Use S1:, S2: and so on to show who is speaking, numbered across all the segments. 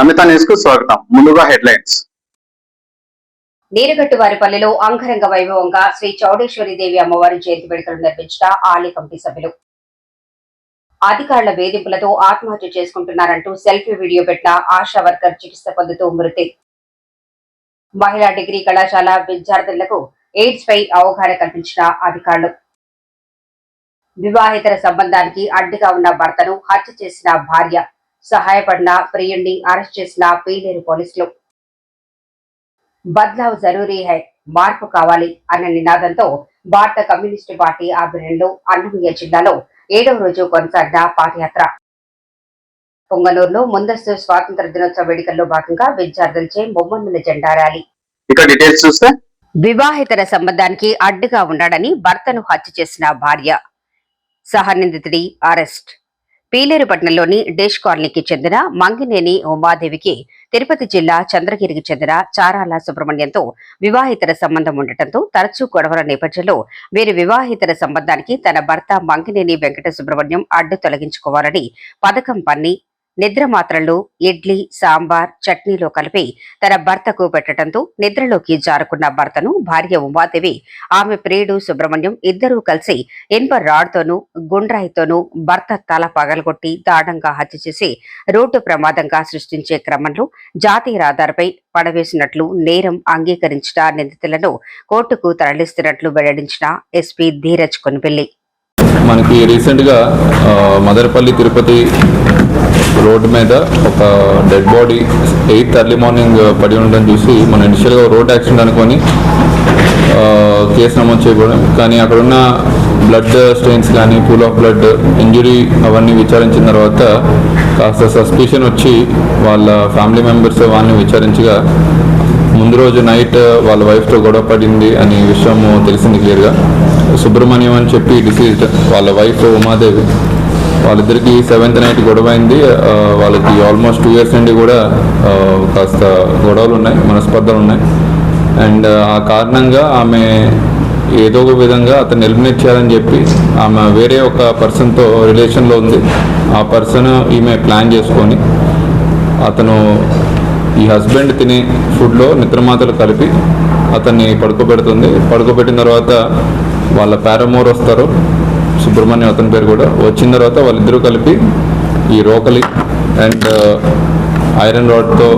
S1: Namitha news కు స్వాగతం. ముందుగా హెడ్లైన్స్.
S2: నీరుగట్టువారిపల్లిలో అంగరంగ వైభవంగా శ్రీ చౌడేశ్వరి దేవి అమ్మవారి జయంతి వేడుకలు నిర్వహించిన ఆలయ కమిటీ సభ్యులు. అధికారుల వేధింపులతో ఆత్మహత్య చేసుకుంటున్నారంటూ సెల్ఫీ వీడియో పెట్టిన ఆశా వర్కర్ చికిత్స పొందుతూ మృతి. మహిళా డిగ్రీ కళాశాల విద్యార్థులకు ఎయిడ్స్ పై అవగాహన కల్పించిన అధికారులు. వివాహేతర సంబంధానికి అడ్డుగా ఉన్న భర్తను హత్య చేసిన భార్య, సహాయపడిన ప్రియుణ్ణి అరెస్ట్ చేసిన పీలేరు పోలీసులు. బద్లావ్ జరూరీ హై, మార్పు కావాలి అన్న నినాదంతో భారత కమ్యూనిస్టు పార్టీ ఆధ్వర్యంలో అన్నమయ్య జిల్లాలో 7వ రోజు కొనసాగిన పాదయాత్ర. పొంగనూరులో ముందస్తు స్వాతంత్ర దినోత్సవ వేడుకల్లో భాగంగా విద్యార్థులచే బొమ్మనుల జెండా ర్యాలీ.
S1: ఇక డీటెయిల్స్ చూస్తే,
S2: వివాహేతర సంబంధానికి అడ్డుగా ఉన్నాడని భర్తను హత్య చేసిన భార్య, సహనిందితుడి అరెస్ట్. పీలేరుపట్నంలోని డేష్ కాలనీకి చెందిన మంగినేని ఉమాదేవికి తిరుపతి జిల్లా చంద్రగిరికి చెందిన చారాల సుబ్రహ్మణ్యంతో వివాహేతర సంబంధం ఉండటంతో తరచూ గొడవల నేపథ్యంలో వీరి వివాహేతర సంబంధానికి తన భర్త మంగినేని వెంకట సుబ్రహ్మణ్యం అడ్డు తొలగించుకోవాలని పథకం పన్ని నిద్ర మాత్రలు ఇడ్లీ, సాంబార్, చట్నీలో కలిపి తన భర్తకు పెట్టడంతో నిద్రలోకి జారుకున్న భర్తను భార్య ఉమాదేవి, ఆమె ప్రియుడు సుబ్రహ్మణ్యం ఇద్దరూ కలిసి ఇనుప రాడ్తోనూ గుండ్రాయితోనూ భర్త తల పగలగొట్టి దారుణంగా హత్య చేసి రోడ్డు ప్రమాదంగా సృష్టించే క్రమంలో జాతీయ రహదారిపై పడవేసినట్లు నేరం అంగీకరించిన నిందితులను కోర్టుకు తరలిస్తున్నట్లు వెల్లడించిన ఎస్పీ ధీరజ్ కొనిపెల్లి.
S3: మనకి రీసెంట్గా మదనపల్లి తిరుపతి రోడ్డు మీద ఒక dead body 8th early morning పడి ఉండడం చూసి మనం ఇనిషియల్గా రోడ్ యాక్సిడెంట్ అనుకొని కేసు నమోదు చేయబోవడం, కానీ అక్కడున్న బ్లడ్ స్టెయిన్స్ కానీ పూల్ ఆఫ్ బ్లడ్ ఇంజురీ అవన్నీ విచారించిన తర్వాత కాస్త సస్పిషన్ వచ్చి వాళ్ళ ఫ్యామిలీ మెంబర్స్ వాళ్ళని విచారించగా ముందు రోజు నైట్ వాళ్ళ వైఫ్తో గొడవ పడింది అనే విషయం తెలిసింది క్లియర్గా. సుబ్రహ్మణ్యం అని చెప్పి డిసీజ్డ్ వాళ్ళ వైఫ్ ఉమాదేవి, వాళ్ళిద్దరికి 7th నైట్ గొడవ అయింది. వాళ్ళకి ఆల్మోస్ట్ 2 years నుండి కూడా కాస్త గొడవలు ఉన్నాయి, మనస్పర్ధలు ఉన్నాయి. అండ్ ఆ కారణంగా ఆమె ఏదో ఒక విధంగా అతను ఎలిమినేట్ చేయాలని చెప్పి ఆమె వేరే ఒక పర్సన్తో రిలేషన్లో ఉంది. ఆ పర్సన్ ఈమె ప్లాన్ చేసుకొని అతను ఈ హస్బెండ్ తినే ఫుడ్లో నిద్రమాతలు కలిపి అతన్ని పడుకోబెడుతుంది. పడుకోబెట్టిన తర్వాత వాళ్ళ పారామోర్ వస్తారు, సుబ్రహ్మణ్యం అతని పేరు కూడా. వచ్చిన తర్వాత వాళ్ళిద్దరూ కలిపి ఈ రోకలి అండ్ ఐరన్ రాడ్తో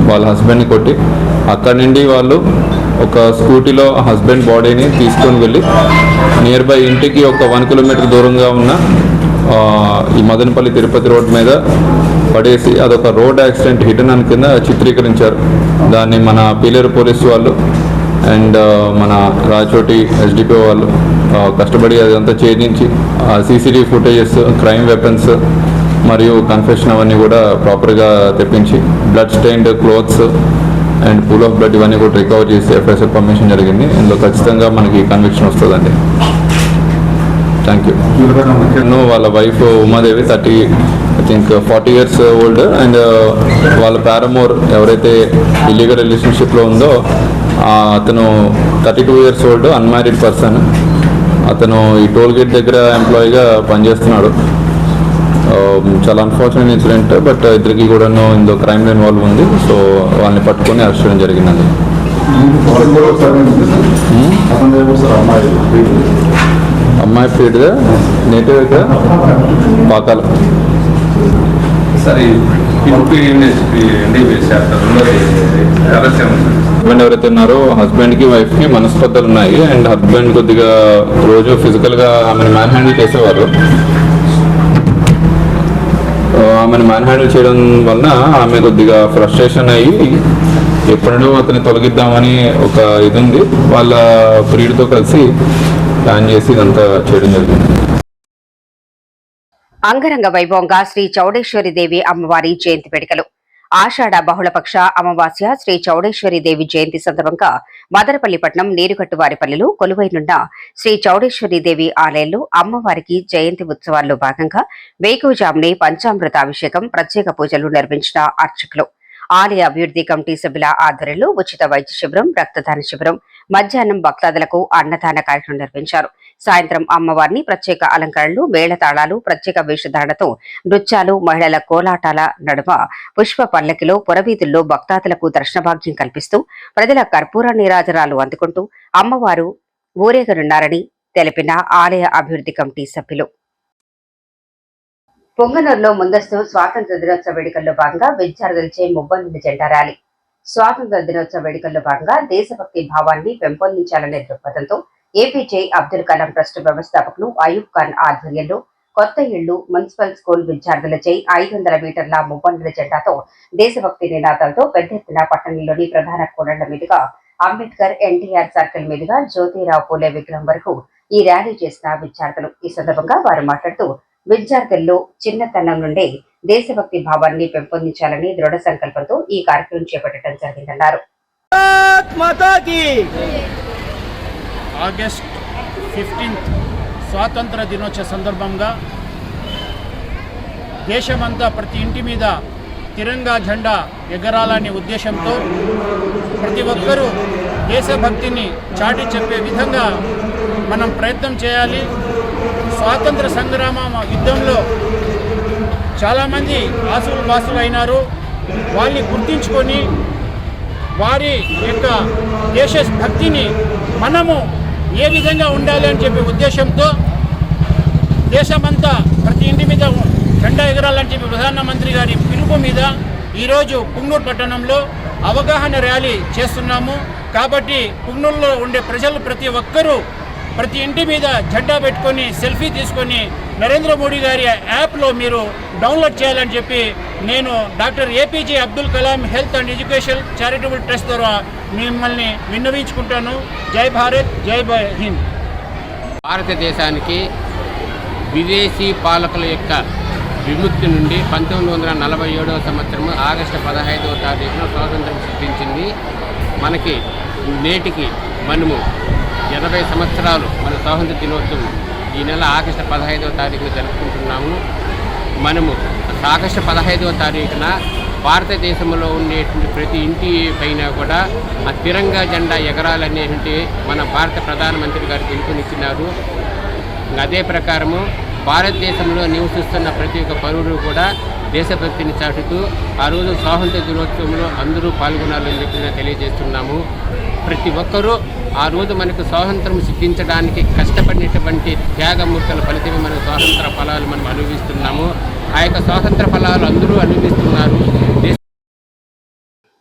S3: వాళ్ళ హస్బెండ్ని కొట్టి అక్కడి నుండి వాళ్ళు ఒక స్కూటీలో హస్బెండ్ బాడీని తీసుకొని వెళ్ళి నియర్ బై ఇంటికి ఒక 1 kilometer దూరంగా ఉన్న ఈ మదనపల్లి తిరుపతి రోడ్ మీద పడేసి అదొక రోడ్ యాక్సిడెంట్ హిడెన్ అని కింద చిత్రీకరించారు. దాన్ని మన పీలేరు పోలీసు వాళ్ళు అండ్ మన రాచోటి ఎస్డిపిఓ వాళ్ళు కష్టపడి అదంతా ఛేదించి సీసీటీవీ ఫుటేజెస్, క్రైమ్ వెపన్స్ మరియు కన్ఫెషన్ అవన్నీ కూడా ప్రాపర్గా తెప్పించి blood stained clothes and pool of blood ఇవన్నీ కూడా రికవర్ చేసి ఎఫ్ఐఆర్ పర్మిషన్ జరిగింది. ఇందులో ఖచ్చితంగా మనకి కన్విక్షన్ వస్తుందండి. Thank you. వాళ్ళ wife Umadevi 40 years old and వాళ్ళ పారామోర్ ఎవరైతే ఇల్లీగల్ రిలేషన్షిప్లో ఉందో అతను 32 years ఓల్డ్ అన్మ్యారీడ్ పర్సన్. అతను ఈ టోల్ గేట్ దగ్గర ఎంప్లాయీగా పనిచేస్తున్నాడు. చాలా అన్ఫార్చునేట్ ఇన్సిడెంట్, బట్ ఇద్దరికి కూడాను ఇందులో క్రైమ్లో ఇన్వాల్వ్ ఉంది. సో వాళ్ళని పట్టుకొని అరెస్ట్ చేయడం జరిగిందండి. అమ్మాయి ఫీడ్గా నేటివ్గా పాకాల. హస్బెండ్ ఎవరైతే ఉన్నారో హస్బెండ్కి వైఫ్కి మనస్పర్ధలు ఉన్నాయి. అండ్ హస్బెండ్ కొద్దిగా రోజు ఫిజికల్గా ఆమెను మ్యాన్ హ్యాండిల్ చేసేవారు. ఆమెను మ్యాన్ హ్యాండిల్ చేయడం వలన ఆమె కొద్దిగా ఫ్రస్ట్రేషన్ అయ్యి ఎప్పుడూ అతన్ని తొలగిద్దామని ఒక ఇది ఉంది. వాళ్ళ ప్రియుడితో కలిసి ప్లాన్ చేసి ఇదంతా చేయడం జరిగింది.
S2: అంగరంగ వైభవంగా శ్రీ చౌడేశ్వరి దేవి అమ్మవారి జయంతి వేడుకలు. ఆషాఢ బహుళపక్ష అమావాస్య శ్రీ చౌడేశ్వరి దేవి జయంతి సందర్భంగా మదనపల్లిపట్నం నీరుగట్టువారిపల్లిలో కొలువైనున్న శ్రీ చౌడేశ్వరి దేవి ఆలయంలో అమ్మవారికి జయంతి ఉత్సవాల్లో భాగంగా వేకువజామునే పంచామృతాభిషేకం, ప్రత్యేక పూజలు నిర్వహించిన అర్చకులు. ఆలయ అభివృద్ధి కమిటీ సభ్యుల ఆధ్వర్యంలో ఉచిత వైద్య శిబిరం, రక్తదాన శిబిరం, మధ్యాహ్నం భక్తాదులకు అన్నదాన కార్యక్రమం నిర్వహించారు. సాయంత్రం అమ్మవారిని ప్రత్యేక అలంకరణలు, మేళతాళాలు, ప్రత్యేక వేషధారణతో నృత్యాలు, మహిళల కోలాటాల నడుమ పుష్ప పల్లకిలో పురవీధుల్లో భక్తాదులకు దర్శన భాగ్యం కల్పిస్తూ ప్రజల కర్పూర నీరాజనాలు అందుకుంటూ అమ్మవారు ఊరేగనున్నారని తెలిపిన ఆలయ అభివృద్ధి కమిటీ సభ్యులు. పొంగనూరులో ముందస్తు స్వాతంత్ర దినోత్సవ వేడుకల్లో భాగంగా విద్యార్థులచే మువ్వన్నెల జెండా ర్యాలీ. స్వాతంత్ర దినోత్సవ వేడుకల్లో భాగంగా దేశభక్తి భావాన్ని పెంపొందించాలనే దృక్పథంతో ఏపీజే అబ్దుల్ కలాం ట్రస్ట్ వ్యవస్థాపకులు అయూబ్ ఖాన్ ఆధ్వర్యంలో కొత్త ఇళ్లు మున్సిపల్ స్కూల్ విద్యార్థులచే 500 మీటర్ల మువ్వన్నెల జెండాతో దేశభక్తి నినాదాలతో పెద్ద ఎత్తున పట్టణంలోని ప్రధాన కూడళ్ల మీదుగా అంబేద్కర్ ఎన్టీఆర్ సర్కిల్ మీదుగా జ్యోతిరావు పూలే విగ్రహం వరకు ఈ ర్యాలీ చేసిన విద్యార్థులు. ఈ సందర్భంగా వారు మాట్లాడుతూ విద్యార్థుల్లో చిన్నతనం నుండే దేశభక్తి భావాన్ని పెంపొందించాలని దృఢ సంకల్పంతో ఈ కార్యక్రమం చేపట్టడం జరిగిందన్నారు.
S4: ఆగస్ట్ 15 స్వాతంత్ర దినోత్సవ సందర్భంగా దేశమంతా ప్రతి ఇంటి మీద తిరంగా జెండా ఎగరాలనే ఉద్దేశంతో ప్రతి ఒక్కరూ దేశభక్తిని చాటి చెప్పే విధంగా మనం ప్రయత్నం చేయాలి. స్వాతంత్ర సంగ్రామ యుద్ధంలో చాలామంది ఆసులు అయినారు. వాళ్ళని గుర్తించుకొని వారి యొక్క దేశభక్తిని మనము ఏ విధంగా ఉండాలి అని చెప్పే ఉద్దేశంతో దేశమంతా ప్రతి ఇంటి మీద జెండా ఎగరాలని చెప్పి ప్రధానమంత్రి గారి పిలుపు మీద ఈరోజు పుంగనూరు పట్టణంలో అవగాహన ర్యాలీ చేస్తున్నాము. కాబట్టి పుంగనూరులో ఉండే ప్రజలు ప్రతి ఒక్కరూ ప్రతి ఇంటి మీద జెండా పెట్టుకొని సెల్ఫీ తీసుకొని నరేంద్ర మోడీ గారి యాప్లో మీరు డౌన్లోడ్ చేయాలని చెప్పి నేను doctor APJ Abdul Kalam health and education charitable trust ద్వారా మిమ్మల్ని విన్నవించుకుంటాను. జై భారత్, జై హింద్.
S5: భారతదేశానికి విదేశీ పాలకుల యొక్క విముక్తి నుండి 1947వ సంవత్సరం ఆగస్టు 15వ తారీఖున స్వాతంత్రం సిద్ధించింది. మనకి నేటికి మనము 80 సంవత్సరాలు మన స్వాతంత్ర దినోత్సవం ఈ నెల ఆగస్టు 15వ తారీఖున జరుపుకుంటున్నాము. మనము ఆగస్టు 15వ తారీఖున భారతదేశంలో ఉండేటువంటి ప్రతి ఇంటి పైన కూడా ఆ తిరంగా జెండా ఎగరాలనేటువంటి మన భారత ప్రధానమంత్రి గారు పిలుపునిచ్చినారు. అదే ప్రకారము భారతదేశంలో నివసిస్తున్న ప్రతి ఒక్క పౌరుడు కూడా దేశభక్తిని చాటుతూ ఆ రోజు స్వాతంత్ర దినోత్సవంలో అందరూ పాల్గొనాలని చెప్పి తెలియజేస్తున్నాము. ప్రతి ఒక్కరూ ఆ రోజు మనకు స్వాతంత్రం సిద్ధించడానికి కష్టపడినటువంటి త్యాగమూర్తుల ఫలితమే మన స్వాతంత్ర ఫలాలు మనం అనుభవిస్తున్నాము. ఆ యొక్క స్వాతంత్ర ఫలాలు అందరూ అనుభవిస్తున్నారు.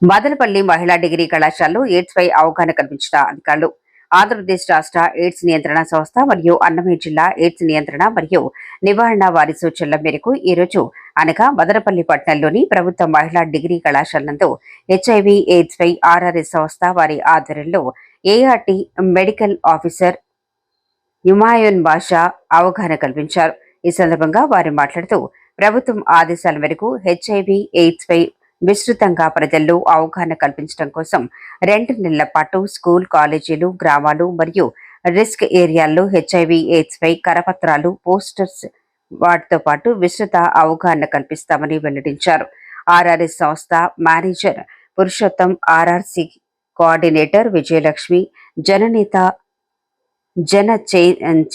S2: మదనపల్లి మహిళా డిగ్రీ కళాశాలలో ఎయిడ్స్ పై అవగాహన కల్పించిన అధికారులు. ఆంధ్రప్రదేశ్ రాష్ట్ర ఎయిడ్స్ నియంత్రణ సంస్థ మరియు అన్నమయ్య జిల్లా ఎయిడ్స్ నియంత్రణ మరియు నివారణ వారి సూచనల మేరకు ఈ రోజు అనగా మదనపల్లి పట్టణంలోని ప్రభుత్వ మహిళా డిగ్రీ కళాశాల నందు హెచ్ఐవి ఎయిడ్స్ పై ఆర్ఆర్ఎస్ సంస్థ వారి ఆధ్వర్యంలో ఏఆర్టీ మెడికల్ ఆఫీసర్ యుమాయున్ బాషా అవగాహన కల్పించారు. ఈ సందర్భంగా వారు మాట్లాడుతూ ప్రభుత్వం ఆదేశాల మేరకు హెచ్ఐవి ఎయిడ్స్ పై విస్తృతంగా ప్రజల్లో అవగాహన కల్పించడం కోసం 2 నెలల పాటు స్కూల్, కాలేజీలు, గ్రామాలు మరియు రిస్క్ ఏరియాల్లో హెచ్ఐవి ఎయిడ్స్ పై కరపత్రాలు, పోస్టర్స్ వాటితో పాటు విస్తృత అవగాహన కల్పిస్తామని వెల్లడించారు. ఆర్ఆర్ఎస్ సంస్థ manager Purushottam, RRC coordinator Vijayalakshmi, Jananetha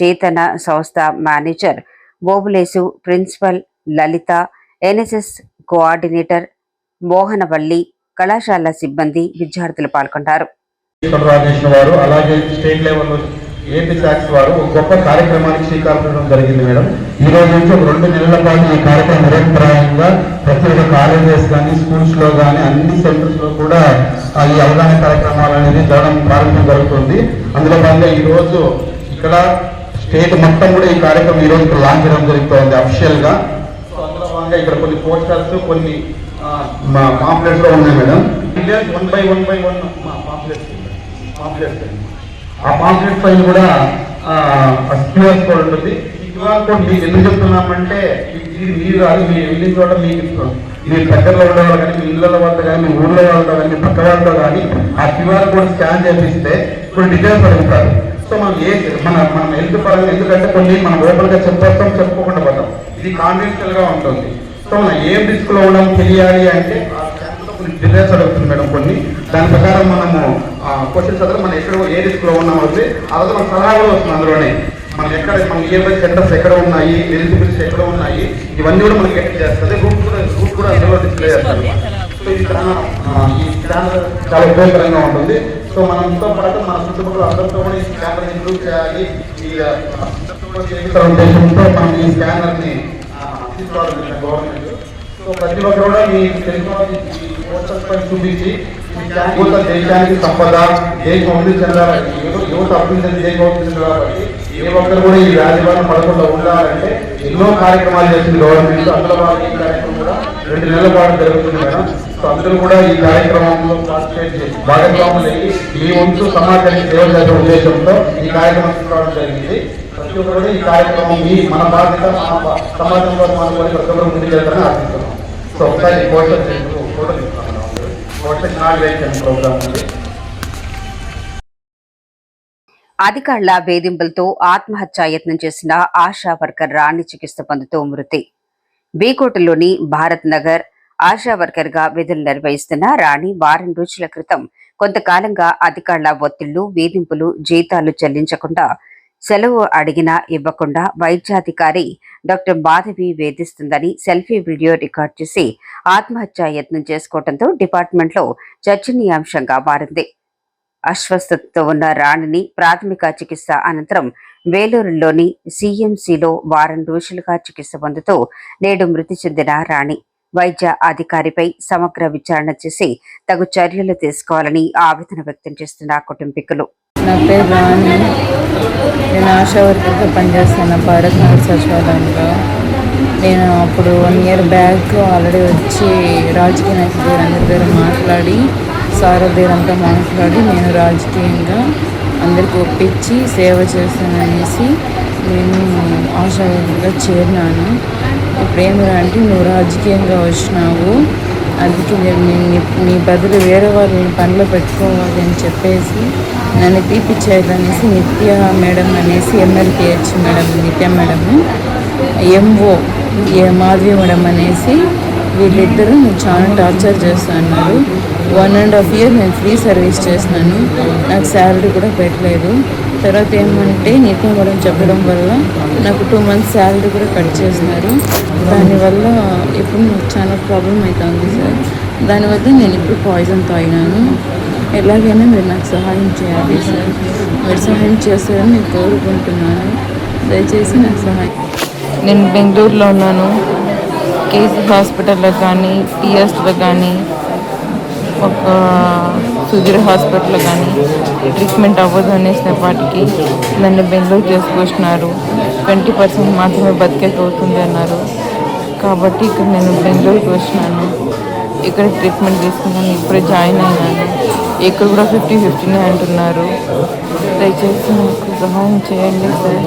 S2: Chetana సంస్థ manager Bobulesu, principal Lalitha, NSS coordinator Mohanavalli, కళాశాల సిబ్బంది, విద్యార్థులు పాల్గొన్నారు.
S6: వారు అలాగే స్టేట్ లెవెల్లో ఏపీ శాఖ వారు ఒక గొప్ప కార్యక్రమానికి శ్రీకారం చుట్టడం జరిగింది మేడం. ఈ రోజు నుంచి ఒక 2 నెలల పాటు ఈ కార్యక్రమం నిరంతరాయంగా ప్రతి ఒక్క కాలేజెస్ కానీ స్కూల్స్ లో కానీ అన్ని సెంటర్స్ లో కూడా ఈ అవగాహన కార్యక్రమాలు అనేది జరగడం ప్రారంభం జరుగుతుంది. అందులో భాగంగా ఈ రోజు ఇక్కడ స్టేట్ మొత్తం కూడా ఈ కార్యక్రమం ఈ రోజు లాంచ్ చేయడం జరుగుతుంది అఫీషియల్ గా. సో అందులో భాగంగా ఇక్కడ కొన్ని పోస్టర్స్, కొన్ని పాంప్లెట్స్ లో ఉన్నాయి మేడం. 1 by 1 పాంప్లెట్స్ ఆ పాంప్లెట్ పైన కూడా క్యూఆర్ కోడ్ ఉంటుంది. ఈ క్యూఆర్ కోడ్ మీకు ఎందుకు చెప్తున్నామంటే ఇది మీరు కాదు, మీ వెళ్ళిన చోట మీకు మీ దగ్గరలో ఉండే వాళ్ళు కానీ, మీ ఇళ్ళలో వాళ్ళతో కానీ, మీ ఊళ్ళో వాళ్ళతో కానీ, మీ పక్క వాళ్ళతో కానీ ఆ క్యూఆర్ కోడ్ స్కాన్ చేపిస్తే కొన్ని డీటెయిల్స్ అడుగుతారు. సో మనం మనం హెల్త్ పరంగా, ఎందుకంటే కొన్ని మనం ఓపెన్గా చెప్పేస్తాం, చెప్పుకోకుండా పోతాం. ఇది కాన్ఫిడెన్షియల్ గా ఉంటుంది. సో మనం ఏం రిస్క్ లో ఉండడం తెలియాలి అంటే డీటెయిల్స్ అడుగుతుంది మేడం కొన్ని. దాని ప్రకారం మనము క్వశ్చన్స్ చదివి మనం ఎక్కడ ఏ రిస్క్లో ఉన్నాం వస్తే అలాగే మన సలహా కూడా వస్తుంది అందులోనే. మనకి ఎక్కడ మన నియర్ సెంటర్స్ ఎక్కడ ఉన్నాయి, ఎలిజిబిలిటీస్ ఎక్కడ ఉన్నాయి, ఇవన్నీ కూడా మనకి గెట్ చేస్తుంది. రూట్ కూడా అందులో డిస్ప్లే చేస్తారు. సో ఈ ఛానల్ చాలా ఉపయోగకరంగా ఉంటుంది. సో మనతో పాటు మన చుట్టుపక్కల అందరితో కూడా ఈ స్కానర్ ఇంప్రూవ్ చేయాలి, ఈ ఉద్దేశంతో మనం ఈ స్కానర్ని తీసుకోవాలి గవర్నమెంట్. సో ప్రతి ఒక్కరు కూడా మీ టెక్నాలజీ పోస్టర్స్ పై చూపించి దేశానికి సంపద, దేశం అభివృద్ధి చెందాలి, యువత అభివృద్ధి దేశం అభివృద్ధి చెందాలి. ఏ ఒక్కరు కూడా ఈ వ్యాధి బారిన పడకుండా ఉండాలంటే ఎన్నో కార్యక్రమాలు చేసింది గవర్నమెంట్. అందులో ఈ కార్యక్రమం కూడా 2 నెలల పాటు జరుగుతుంది మేడం. సో అందరూ కూడా ఈ కార్యక్రమంలో పార్టిసిపేట్ చేసి భాగస్వాములు అయ్యి ఈ వంతు సమాజానికి సేవ చేసే ఉద్దేశంతో ఈ కార్యక్రమం తీసుకోవడం జరిగింది. ప్రతి ఒక్కరు ఈ కార్యక్రమం మన బాధ్యత, మన సమాజంలో మన ప్రతి ఒక్కరు ముందుకు వెళ్తారని ఆశిస్తున్నాం. సో ఒకసారి పోస్టర్ ప్రోగ్రామ్ ఉంది.
S2: అధికారుల వేధింపులతో ఆత్మహత్యాయత్నం చేసిన ఆశా వర్కర్ రాణి చికిత్స పొందుతూ మృతి. బీకోటలోని భారత్ నగర్ ఆశా వర్కర్ గా విధులు నిర్వహిస్తున్న రాణి వారం రోజుల క్రితం కొంతకాలంగా అధికారుల ఒత్తిళ్లు, వేధింపులు, జీతాలు చెల్లించకుండా, సెలవు అడిగినా ఇవ్వకుండా వైద్యాధికారి డాక్టర్ మాధవి వేధిస్తుందని సెల్ఫీ వీడియో రికార్డ్ చేసి ఆత్మహత్యాయత్నం చేసుకోవడంతో డిపార్ట్మెంట్లో చర్చనీయాంశంగా మారింది. అస్వస్థతతో ఉన్న రాణిని ప్రాథమిక చికిత్స అనంతరం వేలూరులోని సిఎంసిలో వారం రోజులుగా చికిత్స పొందుతూ నేడు మృతి చెందిన రాణి వైద్య అధికారిపై సమగ్ర విచారణ చేసి తగు చర్యలు తీసుకోవాలని ఆవేదన వ్యక్తం చేస్తున్న కుటుంబీకులు.
S7: నా పేరు రాణి. నేను ఆశా వర్కర్గా పనిచేస్తాను భారత్ నగర్ సచివాలయంలో. నేను అప్పుడు 1 year బ్యాక్ ఆల్రెడీ వచ్చి రాజకీయ నాయకులు అందరి దగ్గర మాట్లాడి, సార్ దగ్గరంతా మాట్లాడి నేను రాజకీయంగా అందరికి ఒప్పించి సేవ చేస్తాననేసి నేను ఆశా వర్కర్గా చేరినాను. ఇప్పుడు ఏమిరంటే నువ్వు రాజకీయంగా వచ్చినావు, అందుకే నేను నీ బదులు వేరే వాళ్ళని పనిలో పెట్టుకోవాలి అని చెప్పేసి నన్ను తీపిచ్చేయాలనేసి నిత్య మేడం అనేసి MLPH మేడం నిత్య మేడము, MO మాధవి మేడం అనేసి వీళ్ళిద్దరూ చాలా టార్చర్ చేస్తున్నారు. 1.5 year నేను ఫ్రీ సర్వీస్ చేసినాను, నాకు శాలరీ కూడా పెట్టలేదు. తర్వాత ఏమంటే నిత్య మేడం చెప్పడం వల్ల నాకు 2 months శాలరీ కూడా కట్ చేసినారు. దానివల్ల ఇప్పుడు నాకు చాలా ప్రాబ్లం అవుతుంది సార్. దానివల్ల నేను ఇప్పుడు పాయిజన్ తాగినాను. ఎలాగైనా మీరు నాకు సహాయం చేయాలి సార్. మీరు సహాయం చేస్తారని నేను కోరుకుంటున్నాను. దయచేసి నాకు సహాయం. నేను బెంగళూరులో ఉన్నాను. కేసీ హాస్పిటల్లో కానీ, టీఎస్లో కానీ, ఒక సుధీర్ హాస్పిటల్లో కానీ ట్రీట్మెంట్ అవ్వదు అనేసినప్పటికీ నన్ను బెంగళూరు చేసుకొచ్చినారు. 20% మాత్రమే బతికేకి అవుతుంది అన్నారు. కాబట్టి ఇక్కడ నేను బెంగళూరుకి వచ్చినాను. ఇక్కడ ట్రీట్మెంట్ తీసుకున్నాను. ఇప్పుడే జాయిన్ అయినాను. ఇక్కడ కూడా 50-50 అంటున్నారు. దయచేసి నాకు సహాయం చేయండి సార్.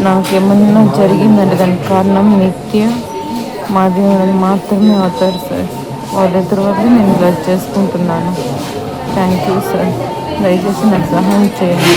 S7: నాకేమన్నా జరిగిందంటే దానికి కారణం నిత్య మాధవి మాత్రమే అవుతారు సార్. వాళ్ళిద్దరి వల్ల నేను ఇలా చేసుకుంటున్నాను. Thank you sir. దయచేసి నాకు సహాయం చేయండి.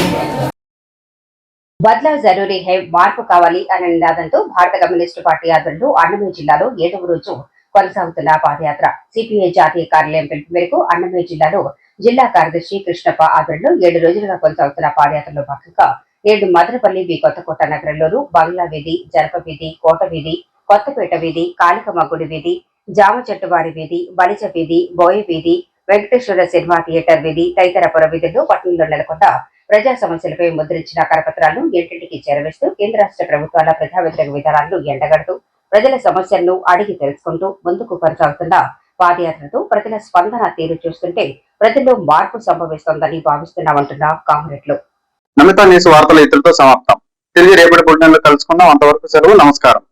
S2: బద్లా జరూరీ హై, మార్పు కావాలి అనే నినాదంతో భారత కమ్యూనిస్టు పార్టీ ఆధ్వర్యంలో అన్నమయ్య జిల్లాలో 7వ రోజు కొనసాగుతున్న పాదయాత్ర. సిపిఐ జాతీయ కార్యాలయం పిలుపు మేరకు అన్నమయ్య జిల్లాలో జిల్లా కార్యదర్శి కృష్ణప్ప ఆధ్వర్యంలో 7 రోజులుగా కొనసాగుతున్న పాదయాత్రలో భాగంగా నేడు మదనపల్లి, బి కొత్తకోట నగరంలోను బంగ్లా వీధి, జరప వీధి, కోట వీధి, కొత్తపేట వీధి, కాళికమ్మ గుడి వీధి, జామ చెట్టువారి వీధి, బలిజ వీధి, బోయ వీధి, వెంకటేశ్వర సినిమా థియేటర్ వీధి తదితర పుర వీధుల్లో పట్టణంలో నెలకొన్న ప్రజా సమస్యలపై ముద్రించిన కరపత్రాలను ఇంటింటికి చేరవేస్తూ కేంద్ర రాష్ట్ర ప్రభుత్వాల ప్రజా వ్యతిరేక విధానాలను ఎండగడుతూ ప్రజల సమస్యలను అడిగి తెలుసుకుంటూ ముందుకు కొనసాగుతున్న పాదయాత్రతో ప్రజల స్పందన తీరు చూస్తుంటే ప్రజల్లో మార్పు సంభవిస్తోందని భావిస్తున్నామంటున్న కామ్రేడ్లు.
S1: నమిత న్యూస్ వార్తలు ఇతరులతో సమాప్తం. తిరిగి రేపటి పొద్దున్నలో కలుసుకుందాం. అంతవరకు సెలవు. నమస్కారం.